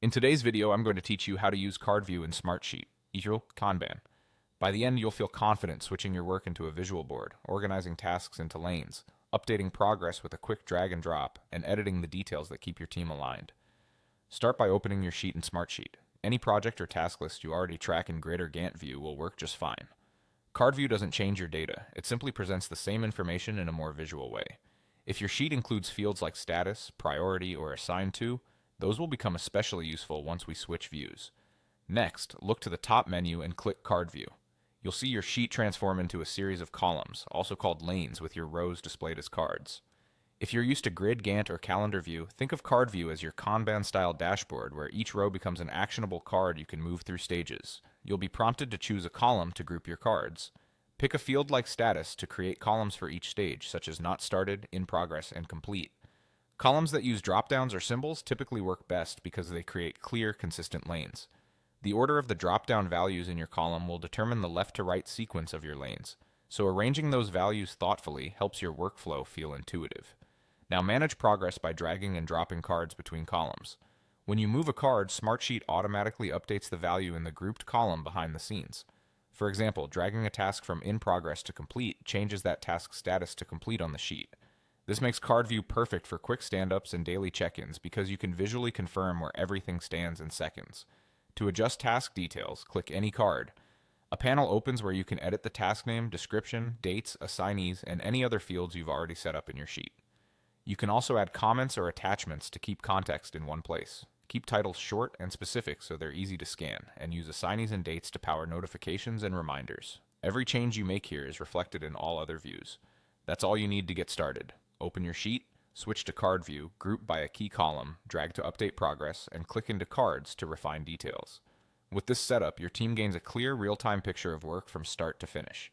In today's video, I'm going to teach you how to use card view in Smartsheet, equal Kanban. By the end, you'll feel confident switching your work into a visual board, organizing tasks into lanes, updating progress with a quick drag and drop, and editing the details that keep your team aligned. Start by opening your sheet in Smartsheet. Any project or task list you already track in Grid or Gantt view will work just fine. Card view doesn't change your data, it simply presents the same information in a more visual way. If your sheet includes fields like status, priority, or assigned to, those will become especially useful once we switch views. Next, look to the top menu and click Card View. You'll see your sheet transform into a series of columns, also called lanes, with your rows displayed as cards. If you're used to Grid, Gantt, or Calendar View, think of Card View as your Kanban-style dashboard where each row becomes an actionable card you can move through stages. You'll be prompted to choose a column to group your cards. Pick a field like Status to create columns for each stage, such as Not Started, In Progress, and Complete. Columns that use dropdowns or symbols typically work best because they create clear, consistent lanes. The order of the drop-down values in your column will determine the left to right sequence of your lanes, so arranging those values thoughtfully helps your workflow feel intuitive. Now manage progress by dragging and dropping cards between columns. When you move a card, Smartsheet automatically updates the value in the grouped column behind the scenes. For example, dragging a task from in progress to complete changes that task's status to complete on the sheet. This makes Card View perfect for quick stand-ups and daily check-ins because you can visually confirm where everything stands in seconds. To adjust task details, click any card. A panel opens where you can edit the task name, description, dates, assignees, and any other fields you've already set up in your sheet. You can also add comments or attachments to keep context in one place. Keep titles short and specific so they're easy to scan, and use assignees and dates to power notifications and reminders. Every change you make here is reflected in all other views. That's all you need to get started. Open your sheet, switch to Card View, group by a key column, drag to update progress, and click into Cards to refine details. With this setup, your team gains a clear, real-time picture of work from start to finish.